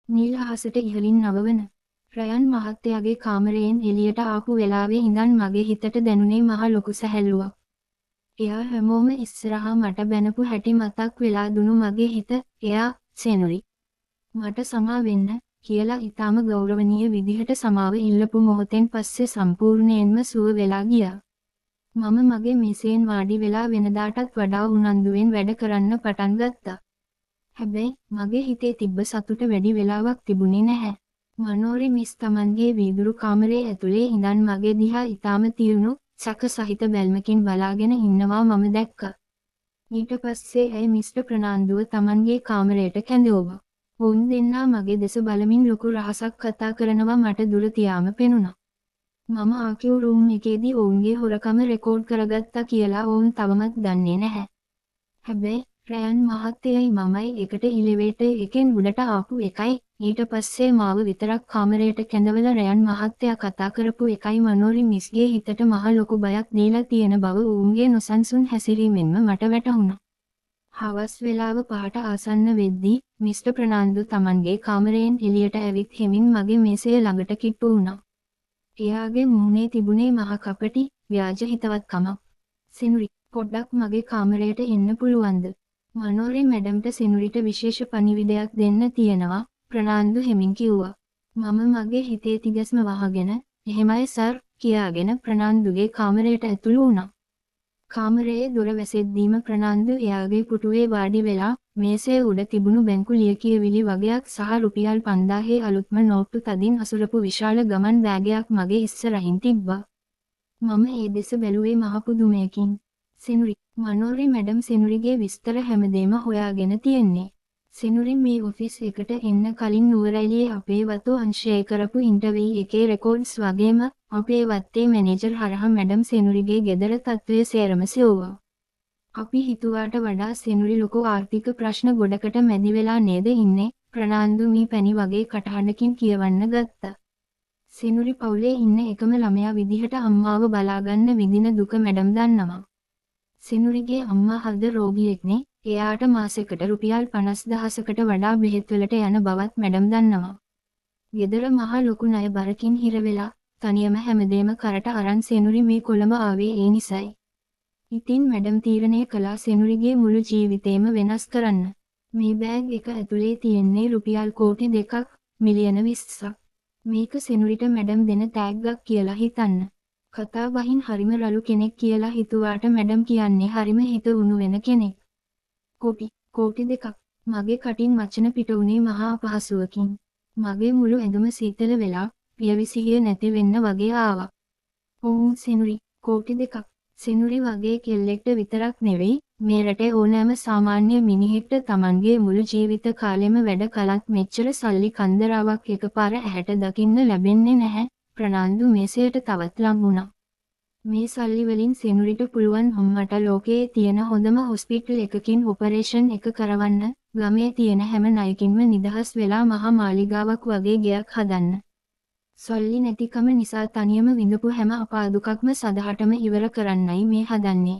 නිල් අහසට ඉහළින් නවවන රයන් මහත්තයාගේ කාමරයෙන් එළියට ආපු වෙලාවේ ඉඳන් මගේ හිතට දැනුනේ මහ ලොකු සැහැල්ලුවක්. එයා හැමෝම ඉස්සරහා මට බැනපු හැටි මතක් වෙලා දුනු මගේ හිත එයා සෙනුරි. මට සමා වෙන්න කියලා ඊටාම ගෞරවනීය විදිහට සමාව ඉල්ලපු මොහොතෙන් පස්සේ සම්පූර්ණයෙන්ම සුව වෙලා ගියා. මම මගේ මේසෙන් වාඩි වෙලා වෙනදාටත් වඩා උනන්දුවෙන් වැඩ කරන්න පටන් ගත්තා. හැබැයි මගේ හිතේ තිබ්බ සතුට වැඩි වෙලාවක් තිබුණේ නැහැ. මනෝරි මිස් තමන්ගේ වීදුරු කාමරයේ ඇතුලේ ඉඳන් මගේ දිහා ඊටාම තියුණු සැක සහිත බැල්මකින් බලාගෙන ඉන්නවා මම දැක්කා. ඊට පස්සේ ඇය මිස්ටර් ප්‍රනාන්දුව තමන්ගේ කාමරයට කැඳවුවා. වුන් දෙන්නා මගේ දෙස බලමින් ලොකු රහසක් කතා කරනවා මට දුර තියාම පෙනුණා. මම ආකියු රූම් එකේදී ඔවුන්ගේ හොරකම රෙකෝඩ් කරගත්තා කියලා ඔවුන් තවමත් දන්නේ නැහැ. හැබැයි රයන් මහත්තයයි මමයි එකට ඉලිවේටර් එකෙන් උඩට ආපු එකයි ඊට පස්සේ මාව විතරක් කාමරයට කැඳවලා රයන් මහත්තයා කතා කරපු එකයි මනෝරි මිස්ගේ හිතට මහ ලොකු බයක් දීලා තියෙන බව ඌන්ගේ නොසන්සුන් හැසිරීමෙන්ම මට වැටහුණා. හවස් වෙලාව 5ට ආසන්න වෙද්දී මිස්ටර් ප්‍රනාන්දු තමන්ගේ කාමරයෙන් එළියට ඇවිත් හෙමින් මගේ මේසය ළඟට කිට්ටු වුණා. එයාගේ මුහුණේ තිබුණේ මහ කපටි ව්‍යාජ හිතවත්කමක්. "සෙනුරි, පොඩ්ඩක් මගේ කාමරයට එන්න පුළුවන්ද?" මනෝරි මැඩම්ට සෙනුරිට විශේෂ පණිවිඩයක් දෙන්න තියෙනවා, ප්‍රනාන්දු හෙමින් කිව්වා. මම මගේ හිතේ තිගැස්ම වහගෙන, "එහෙමයි සර්" කියාගෙන ප්‍රනාන්දුගේ කාමරයට ඇතුළු වුණා. කාමරයේ දොර වැසෙද්දීම ප්‍රනාන්දු එයාගේ පුටුවේ වාඩි වෙලා මේසේ උඩ තිබුණු බැංකු ලියකියවිලි වගයක් සහ රුපියල් 5000 අලුත්ම නෝට්ටු තදින් අසුරපු විශාල ගමන් බෑගයක් මගේ ඉස්සරහින් තිබ්බා. මම ඒ දෙස බැලුවේ මහ පුදුමයකින්. "සෙනුරි, මනෝරි මැඩම් සෙනුරිගේ විස්තර හැමදේම හොයාගෙන තියෙන්නේ. සෙනුරි මේ ඔෆිස් එකට එන්න කලින් නුවරඑළියේ අපේ වතු අංශය කරපු ඉන්ටර්විව් එකේ රෙකෝඩ්ස් වගේම අපේ වත්තේ මැනේජර් හරහා මැඩම් සෙනුරිගේ ගෙදර තත්ත්වය සේරම සෙව්වා. අපි හිතුවාට වඩා සෙනුරි ලොකු ආර්ථික ප්‍රශ්න ගොඩකට මැදි වෙලා නේද ඉන්නේ" ප්‍රනාන්දු මී පැණි වගේ කටහඬකින් කියවන්න ගත්තා. සෙනුරි පවුලේ ඉන්න එකම ළමයා විදිහට අම්මාව බලාගන්න විඳින දුක මැඩම් දන්නවා. සෙනුරිගේ අම්මා හද රෝගියෙක්නේ. එයාට මාසෙකට රුපියල් 50,000කට වඩා බෙහෙත් වලට යන බවත් මැඩම් දන්නවා. ගෙදර මහ ලොකු ණය බරකින් හිර වෙලා තනියම හැමදේම කරට අරන් සෙනුරි මේ කොළඹ ආවේ ඒ නිසයි. ඉතින් මැඩම් තීරණය කළා සෙනුරිගේ මුළු ජීවිතේම වෙනස් කරන්න. මේ බෑග් එක ඇතුලේ තියෙන්නේ රුපියල් කෝටි 2ක් මිලියන 20ක්. මේක සෙනුරිට මැඩම් දෙන තෑග්ගක් කියලා හිතන්න. කතා බහින් හරිම රළු කෙනෙක් කියලා හිතුවාට මැඩම් කියන්නේ හරිම හිත උණු වෙන කෙනෙක්. කෝටි 2ක්. මගේ කටින් වචන පිට වුණේ මහා අපහසුවකින්. මගේ මුළු ඇඟම සීතල වෙලා පියවිසිහිය නැති වෙන්න වගේ ආවා. සෙනුරි, කෝටි 2ක්. සෙනුරි වගේ කෙල්ලෙක්ට විතරක් නෙවෙයි මේ රටේ ඕනෑම සාමාන්‍ය මිනිහෙක්ට Tamanගේ මුළු ජීවිත කාලෙම වැඩ කළත් මෙච්චර සල්ලි කන්දරාවක් එකපාර ඇහැට දකින්න ලැබෙන්නේ නැහැ. ප්‍රනාන්දු මේසයට තවත් ලං වුණා. මේ සල්ලි වලින් සෙනුරිට පුළුවන් අම්මට ලෝකයේ තියෙන හොඳම හොස්පිටල් එකකින් ඔපරේෂන් එක කරවන්න, ගමේ තියෙන හැම ණයකින්ම නිදහස් වෙලා මහා මාලිගාවක් වගේ ගෙයක් හදන්න. සල්ලි නැතිකම නිසා තනියම විඳපු හැම අපාදුකක්ම සදහටම ඉවර කරන්නයි මේ හදන්නේ.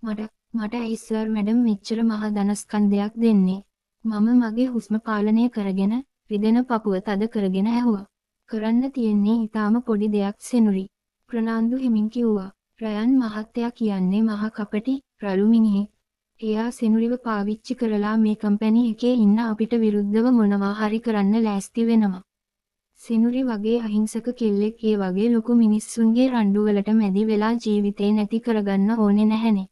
මට ඇයි සර් මැඩම් මෙච්චර මහා ධනස්කන්ධයක් දෙන්නේ? මම මගේ හුස්ම පාලනය කරගෙන, රිදෙන පපුව තද කරගෙන ඇහුවා. කරන්න තියෙන්නේ ඊටාම පොඩි දෙයක් සෙනුරි. ප්‍රනාන්දු හිමින් කිව්වා. රයන් මහත්තයා කියන්නේ මහා කපටි, රළු මිනිහෙක්. එයා සෙනුරිව පාවිච්චි කරලා මේ කම්පැනි එකේ ඉන්න අපිට විරුද්ධව මොනවා හරි කරන්න ලෑස්ති වෙනවා. සෙනුරි වගේ අහිංසක කෙල්ලෙක් ඒ වගේ ලොකු මිනිස්සුන්ගේ රණ්ඩු වලට මැදි වෙලා ජීවිතේ නැති කරගන්න ඕනේ නැහැනේ.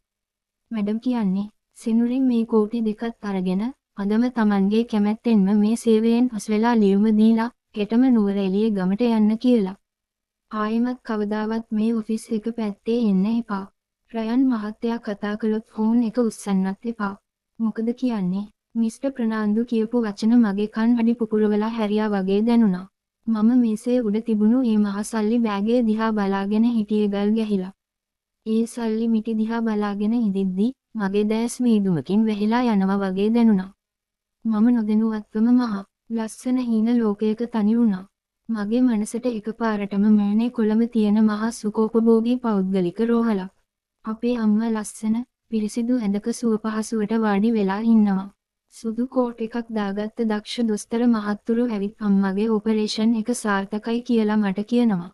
මැඩම් කියන්නේ සෙනුරි මේ කෝටි 2ක් අරගෙන අදම Tamanගේ කැමැත්තෙන්ම මේ සේවයෙන් පස් වෙලා ලියුම දීලා හෙටම නුවරඑළියේ ගමට යන්න කියලා. ආයෙමත් කවදාවත් මේ ඔෆිස් එක පැත්තේ එන්න එපා. රයන් මහත්තයා කතා කළොත් ෆෝන් එක උස්සන්නත් එපා. මොකද කියන්නේ? මිස්ටර් ප්‍රනාන්දු කියපු වචන මගේ කන් අඩි පුපුරවලා හැරියා වගේ දැනුණා. මම මේසේ උඩ තිබුණු මේ මහ සල්ලි බෑගය දිහා බලාගෙන හිටියේ ගල් ගැහිලා. ඒ සල්ලි මිටි දිහා බලාගෙන ඉඳිද්දි මගේ දැස් මීදුමකින් වැහිලා යනවා වගේ දැනුණා. මම නොදැනුවත්වම මහා ලස්සන හීන ලෝකයක තනි වුණා. මගේ මනසට එකපාරටම මෑනේ කොළඹ තියෙන මහා සුඛෝපභෝගී පෞද්ගලික රෝහලක්. අපේ අම්මා ලස්සන, පිරිසිදු ඇඳක සුව පහසුවට වාඩි වෙලා ඉන්නවා. සුදු කෝට් එකක් දාගත්ත දක්ෂ දොස්තර මහත්තුරු ඇවිත් අම්මගේ ඔපරේෂන් එක සාර්ථකයි කියලා මට කියනවා.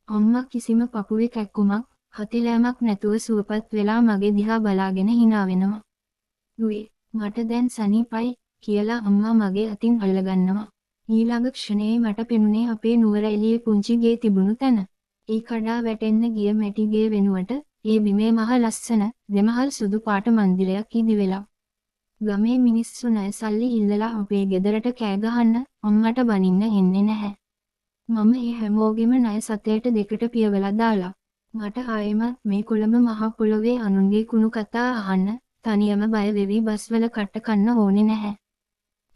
අම්මා කිසිම පපුවේ කැක්කුමක්, හතිලෑමක් නැතුව සුවපත් වෙලා මගේ දිහා බලාගෙන hina වෙනවා. "දුවේ, මට දැන් සනීපයි" කියලා අම්මා මගේ අතින් අල්ලගන්නවා. ඊළඟ ක්ෂණයේ මට පෙනුනේ අපේ නුවර එළියේ පුංචි ගේ තිබුණු තැන. ඒ කඩා වැටෙන්න ගිය මැටි ගේ වෙනුවට ඒ බිමේ මහ ලස්සන දෙමහල් සුදු පාට මන්දිරයක් ඉදි වෙලා. ගමේ මිනිස්සු ණය සල්ලි ඉල්ලලා අපේ ගෙදරට කෑ ගහන්න, අම්මට බනින්න එන්නේ නැහැ. මම ඒ හැමෝගෙම ණය සතයට දෙකට පියවලා දාලා. මට ආයෙමත් මේ කොළඹ මහ පොළොවේ අනුන්ගේ කුණු කතා අහන්න, තනියම බය වෙවි බස්වල කට කන්න ඕනේ නැහැ.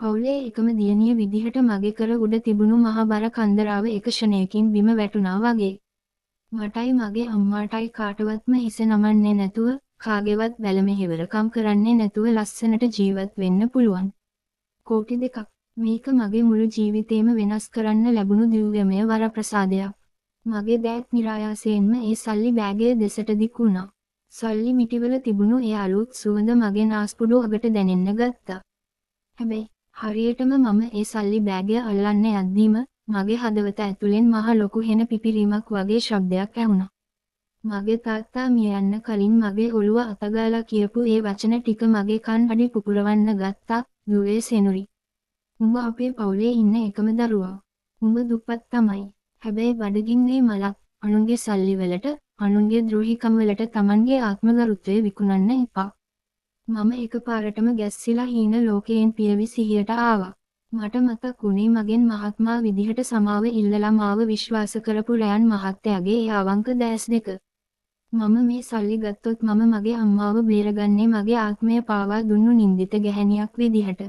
පවුලේ එකම දියණිය විදිහට මගේ කර උඩ තිබුණු මහ බර කන්දරාව එක ක්ෂණයකින් බිම වැටුණා වගේ. මටයි මගේ අම්මාටයි කාටවත්ම හිස නමන්නේ නැතුව, කාගේවත් බැල මෙහෙවරකම් කරන්නේ නැතුව ලස්සනට ජීවත් වෙන්න පුළුවන්. කෝටි 2ක්. මේක මගේ මුළු ජීවිතේම වෙනස් කරන්න ලැබුණු දිව්‍යමය වරප්‍රසාදයක්. මගේ දෑත් નિરાයාසයෙන්ම ඒ සල්ලි බෑගය දෙසට දික් වුණා. සල්ලි මිටිවල තිබුණු ඒ අලුත් සුවඳ මගේ නාස්පුඩු අගට දැනෙන්න ගත්තා. හැබැයි හරියටම මම ඒ සල්ලි බෑගය අල්ලන්න යද්දීම මගේ හදවත ඇතුලෙන් මහ ලොකු හෙන පිපිරීමක් වගේ ශබ්දයක් ඇහුණා. මගේ තාත්තා මිය යන්න කලින් මගේ ඔළුව අතගාලා කියපු ඒ වචන ටික මගේ කන් අඩි පුපුරවන්න ගත්තා. "දුවේ සෙනුරි. උඹ අපේ පවුලේ ඉන්න එකම දරුවා. උඹ දුප්පත් තමයි. හැබැයි බඩගින්නේ මලක්. අනුන්ගේ සල්ලි වලට, අනුන්ගේ ද්‍රෝහිකම් වලට Tamanගේ ආත්මගරුත්වය විකුණන්න එපා." මම එකපාරටම ගැස්සිලා හීන ලෝකයෙන් පියවි සිහියට ආවා. මට මතක් වුණේ මගෙන් මහත්මා විදිහට සමාව ඉල්ලලා මාව විශ්වාස කරපු රයන් මහත්තයාගේ ඒ අවංක දැස් දෙක. මම මේ සල්ලි ගත්තොත් මම මගේ අම්මාව බේරගන්නේ මගේ ආත්මය පාවා දුන්නු නින්දිත ගැහැණියක් විදිහට.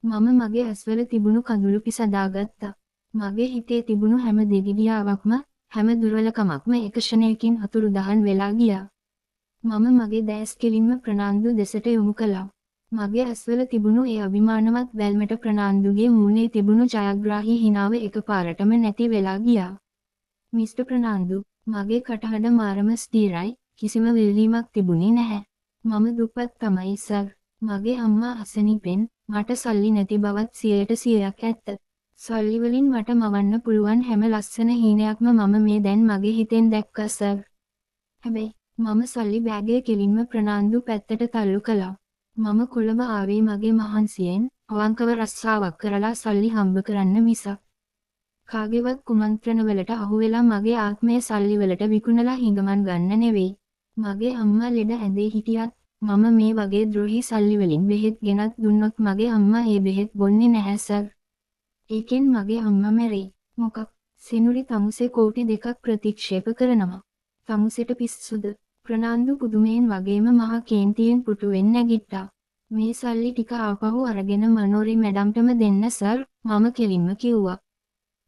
මම මගේ ඇස්වල තිබුණු කඳුළු පිසදාගත්තා. මගේ හිතේ තිබුණු හැම දෙගිඩියාවක්ම, හැම දුර්වලකමක්ම එක ක්ෂණයකින් අතුරුදහන් වෙලා ගියා. මම මගේ දැස් කෙලින්ම ප්‍රනාන්දු දෙසට යොමු කළා. මගේ ඇස්වල තිබුණු ඒ අභිමානවත් බැල්මට ප්‍රනාන්දුගේ මූණේ තිබුණු ජයග්‍රාහී හිනාව එකපාරටම නැති වෙලා ගියා. "මිස්ටර් ප්‍රනාන්දු, මගේ කටහඬ මාරම ස්ථිරයි, කිසිම වෙලීමක් තිබුණේ නැහැ. මම දුප්පත් තමයි සර්. මගේ අම්මා අසනීපෙන්, මට සල්ලි නැති බවත් 100% ඇත්ත. සල්ලි වලින් මට මවන්න පුළුවන් හැම ලස්සන හීනයක්ම මම මේ දැන් මගේ හිතෙන් දැක්කා සර්." හැබැයි මම සල්ලි බෑගය කෙලින්ම ප්‍රනාන්දු පැත්තට තල්ලු කළා. "මම කොළඹ ආවේ මගේ මහන්සියෙන්, අවංකව රස්සාවක් කරලා සල්ලි හම්බ කරන්න මිසක් කාගේවත් කුමන්ත්‍රණවලට අහුවෙලා මගේ ආත්මය සල්ලි වලට විකුණලා හිඟමන් ගන්න නෙවෙයි. මගේ අම්මා ලෙඩ ඇඳේ හිටියත් මම මේ වගේ ද්‍රෝහී සල්ලි වලින් බෙහෙත් ගෙනත් දුන්නොත් මගේ අම්මා ඒ බෙහෙත් බොන්නේ නැහැ සර්. ඒකෙන් මගේ අම්මා මැරෙයි." "මොකක්?" "සෙනුරි තමුසේ කෝටි 2ක් ප්‍රතික්ෂේප කරනවා." "තමුසෙට පිස්සුද?" ප්‍රනාන්දු පුදුමයෙන් වගේම මහ කේන්තියෙන් පුටුවෙන් නැගිට්ටා. "මේ සල්ලි ටික ආපහු අරගෙන මනෝරි මැඩම්ටම දෙන්න සර්," මම කෙලින්ම කිව්වා.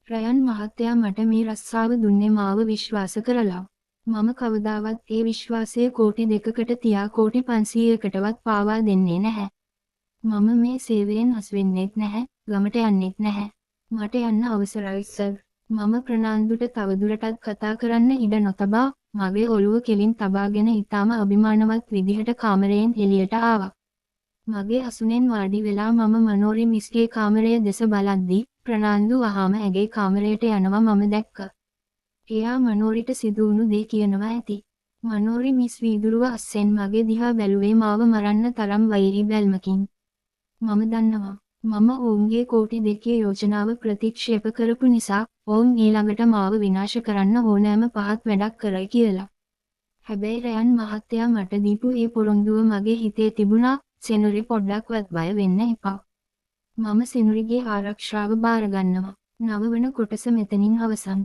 රයන් මහත්තයා මට මේ රස්සාව දුන්නේ මාව විශ්වාස කරලා. මම කවදාවත් ඒ විශ්වාසය කෝටි 2කට තියා කෝටි 500කටවත් පාවා දෙන්නේ නැහැ. මම මේ සේවයෙන් අස්වෙන්නෙත් නැහැ, ගමට යන්නෙත් නැහැ. "මට යන්න අවසරයි සර්." මම ප්‍රනාන්දුට තවදුරටත් කතා කරන්න ඉඩ නොතබා මගේ ඔළුව කෙලින් තබාගෙන ඊටාම අභිමානවත් විදිහට කාමරයෙන් එළියට ආවා. මගේ අසුනෙන් වාඩි වෙලා මම මනෝරි මිස්ගේ කාමරය දෙස බලද්දී ප්‍රනාන්දු වහාම ඇගේ කාමරයට යනවා මම දැක්කා. එයා මනෝරිට සිදු වුණු දේ කියනවා ඇති. මනෝරි මිස් වීදුරුව අස්සෙන් මගේ දිහා බැලුවේ මාව මරන්න තරම් වෛරී බැල්මකින්. මම දන්නවා මම ඔවුන්ගේ කෝටි 2 යෝජනාව ප්‍රතික්ෂේප කරපු නිසා ඔවුන් ඊළඟට මාව විනාශ කරන්න ඕනෑම පහත් වැඩක් කරයි කියලා. හැබැයි රයන් මහත්තයා මට දීපු ඒ පොරොන්දුව මගේ හිතේ තිබුණා. "සෙනුරි පොඩ්ඩක්වත් බය වෙන්න එපා. මම සෙනුරිගේ ආරක්ෂාව බාරගන්නවා." 9 වන කොටස මෙතනින් අවසන්.